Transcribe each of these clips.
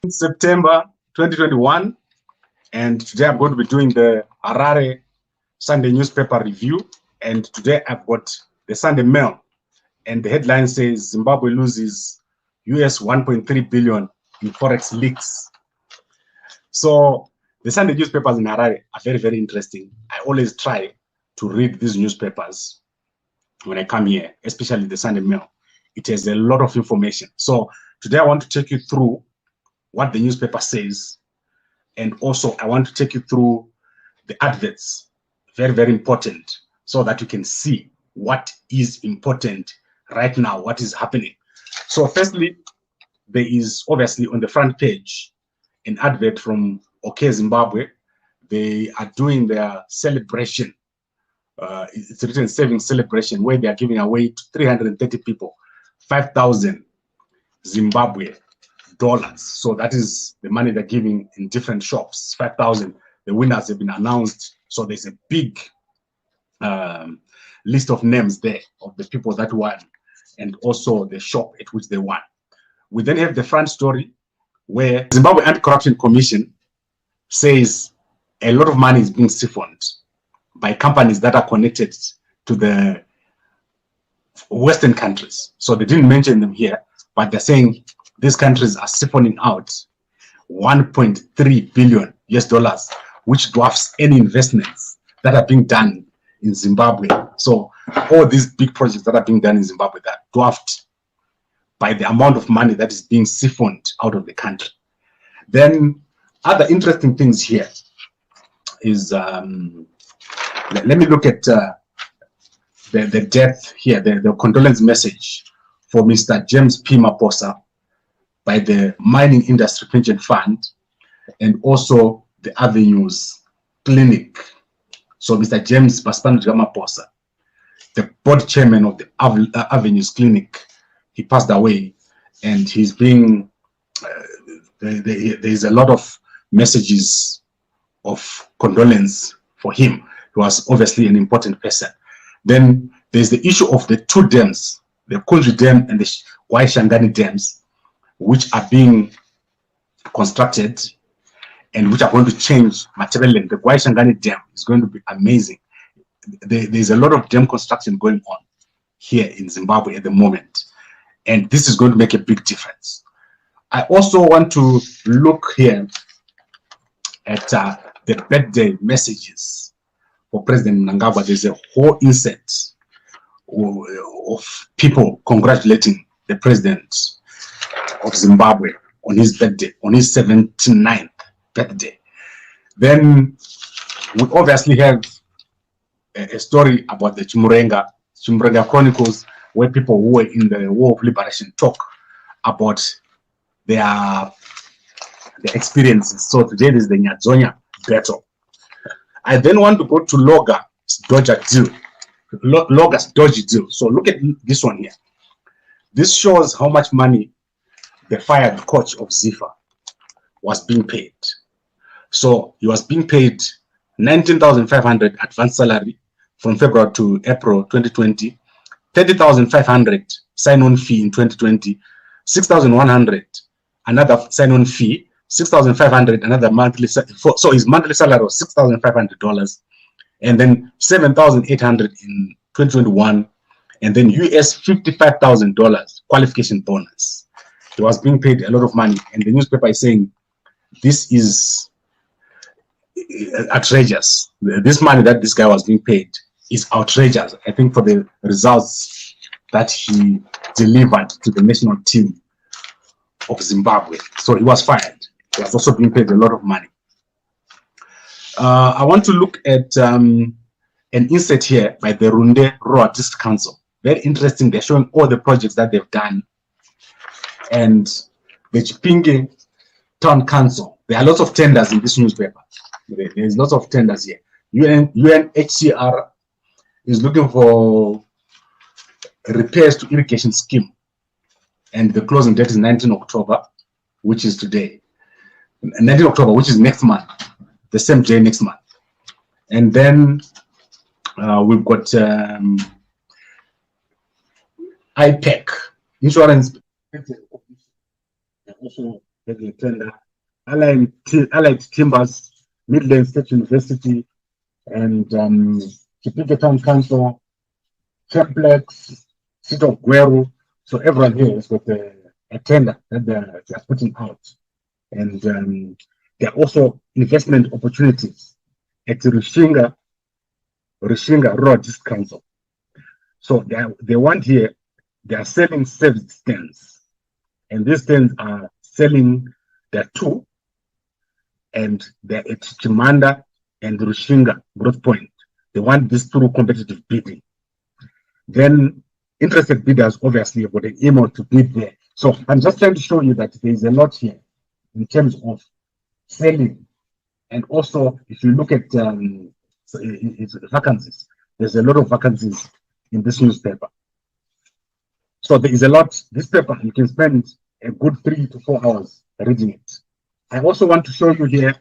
September 2021, and today I'm going to be doing the Harare Sunday newspaper review. And today I've got the Sunday Mail, and the headline says Zimbabwe loses US 1.3 billion in forex leaks. So the Sunday newspapers in Harare are very, very interesting. I always try to read these newspapers when I come here, especially the Sunday Mail. It has a lot of information. So today I want to take you through what the newspaper says, and also I want to take you through the adverts, very, very important, so that you can see what is important right now, what is happening. So firstly, there is obviously on the front page an advert from OK Zimbabwe. They are doing their celebration. It's written savings celebration, where they are giving away to 330 people 5,000 Zimbabwe dollars. So that is the money they're giving in different shops. 5,000. The winners have been announced. So there's a big list of names there of the people that won, and also the shop at which they won. We then have the front story where Zimbabwe Anti-Corruption Commission says a lot of money is being siphoned by companies that are connected to the Western countries. So they didn't mention them here, but they're saying these countries are siphoning out 1.3 billion US dollars, which dwarfs any investments that are being done in Zimbabwe. So all these big projects that are being done in Zimbabwe, that dwarfed by the amount of money that is being siphoned out of the country. Then other interesting things here is, let me look at the death here, the condolence message for Mr. James P. Maposa by the Mining Industry Pension Fund, and also the Avenues Clinic. So Mr. James Maposa, the board chairman of the Avenues Clinic, he passed away, and he's being, there's a lot of messages of condolence for him. He was obviously an important person. Then there's the issue of the two dams, the Kunji Dam and the Waishangani dams, which are being constructed and which are going to change materially. The Waishangani Dam is going to be amazing. There's a lot of dam construction going on here in Zimbabwe at the moment, and this is going to make a big difference. I also want to look here at the birthday messages for President Mnangagwa. There's a whole insert of people congratulating the president of Zimbabwe on his birthday, on his 79th birthday. Then we obviously have a story about the Chimurenga Chronicles, where people who were in the War of Liberation talk about their experiences. So today is the Nyazonya battle. I then want to go to Loga's Dodger deal. Loga's Dodgy deal. So look at this one here. This shows how much money the fired coach of Zifa was being paid. So he was being paid 19,500 advance salary from February to April 2020, 30,500 sign-on fee in 2020, 6,100 another sign-on fee, 6,500 another monthly. So his monthly salary was $6,500, and then 7,800 in 2021, and then US $55,000 qualification bonus. He was being paid a lot of money, and the newspaper is saying this is outrageous. This money that this guy was being paid is outrageous, I think, for the results that he delivered to the national team of Zimbabwe. So he was fired. He was also being paid a lot of money. I want to look at an insert here by the Runde Rural District Council. Very interesting. They're showing all the projects that they've done. And the Chipinge Town Council, there are lots of tenders in this newspaper. There's lots of tenders here. UNHCR is looking for repairs to irrigation scheme, and the closing date is 19 October, which is today. 19 October, which is next month, the same day next month. And then we've got IPEC, insurance also has a tender. Allied Timbers, Midland State University, and Topeka Town Council, Templex, City of Guero. So everyone here has got a tender that they're putting out. And there are also investment opportunities at the Rishinga Rural District Council. So they want here, they are selling service stands. And these stands are selling, there are two, and they're at Chimanda and Rushinga Growth Point. They want this through competitive bidding. Then interested bidders obviously have got an email to bid there. So I'm just trying to show you that there is a lot here in terms of selling. And also, if you look at vacancies, there's a lot of vacancies in this newspaper. So there is a lot. This paper, you can spend a good 3 to 4 hours reading it. I also want to show you here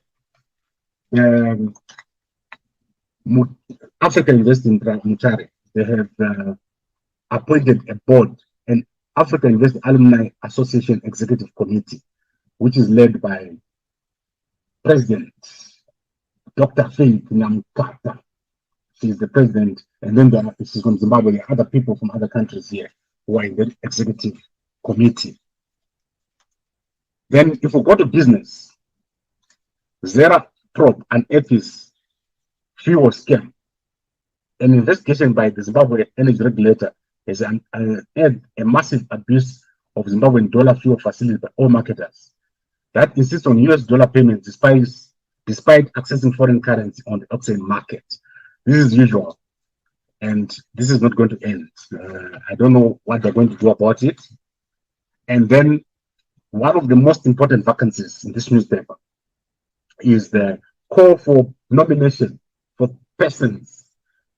Africa Invest in Mutare. They have appointed a board, an Africa Invest Alumni Association Executive Committee, which is led by President Dr. Faith Nyamkata. She's the president, and then she's from Zimbabwe. There are other people from other countries here who are in the executive committee. Then, if we go to business, Zera probe and EPIS fuel scam. An investigation by the Zimbabwe energy regulator has had a massive abuse of Zimbabwean dollar fuel facilities by oil marketers that insist on US dollar payments despite accessing foreign currency on the auction market. This is usual, and this is not going to end. I don't know what they're going to do about it. And then one of the most important vacancies in this newspaper is the call for nomination for persons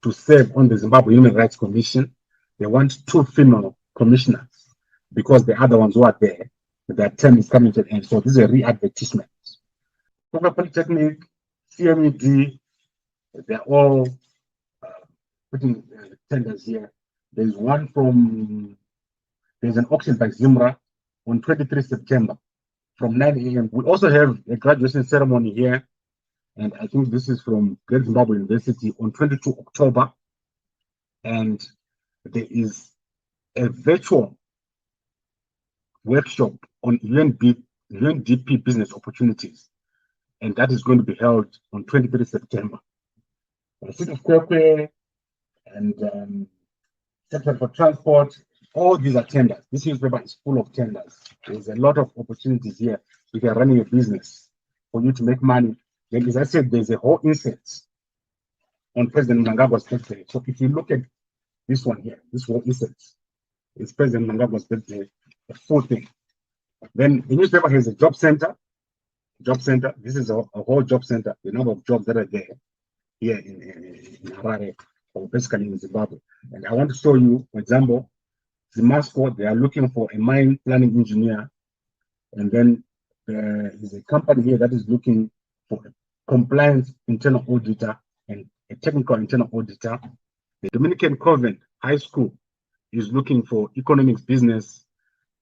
to serve on the Zimbabwe Human Rights Commission. They want 2 female commissioners because the other ones who are there, their term is coming to an end. So this is a re-advertisement. Polytechnic, CMED, they're all putting tenders here. There's an auction by Zimra on 23 September from 9 a.m. We also have a graduation ceremony here, and I think this is from Great Zimbabwe University on 22 October. And there is a virtual workshop on UNDP business opportunities, and that is going to be held on 23 September. The City of Kwekwe and Sector for Transport, all these are tenders. This newspaper is full of tenders. There's a lot of opportunities here. If you're running a business, for you to make money, then as I said, there's a whole insert on President Mnangagwa's birthday. So if you look at this one here, this whole insert is President Mnangagwa's birthday, the full thing. Then the newspaper has a job center. This is a whole job center, the number of jobs that are there here in Harare, or basically in Zimbabwe. And I want to show you, for example, Zimasco, they are looking for a mine planning engineer. And then there is a company here that is looking for a compliance internal auditor and a technical internal auditor. The Dominican Convent High School is looking for economics, business,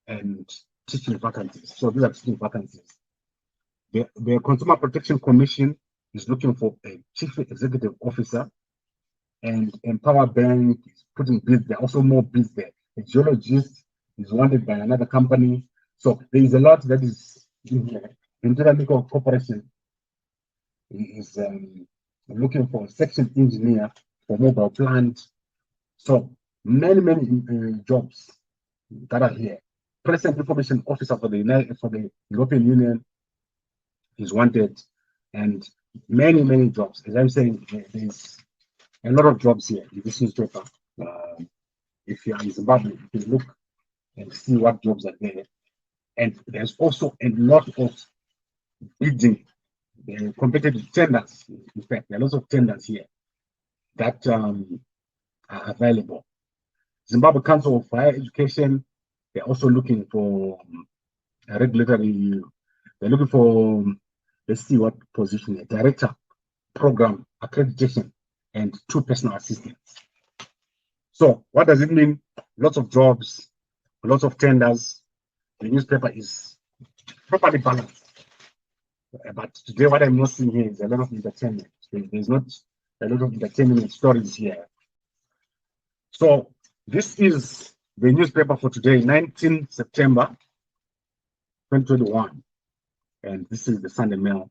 and teaching vacancies. So these are teaching vacancies. The Consumer Protection Commission is looking for a chief executive officer, and Empower Bank is putting bids. There are also more bids there. A geologist is wanted by another company. So there is a lot that is in here. The International Corporation is looking for a section engineer for mobile plant. So many jobs that are here. President Information Officer for the European Union is wanted, and many jobs. As I'm saying, there's a lot of jobs here in this newspaper. If you are in Zimbabwe, you can look and see what jobs are there. And there's also a lot of bidding, competitive tenders. In fact, there are lots of tenders here that are available. Zimbabwe Council of Higher Education, they're also looking for a regulatory, they're looking for, let's see what position here, Director, Program, Accreditation, and 2 personal assistants. So what does it mean? Lots of jobs, lots of tenders. The newspaper is properly balanced. But today, what I'm not seeing here is a lot of entertainment. There's not a lot of entertainment stories here. So this is the newspaper for today, 19 September 2021. And this is the Sunday Mail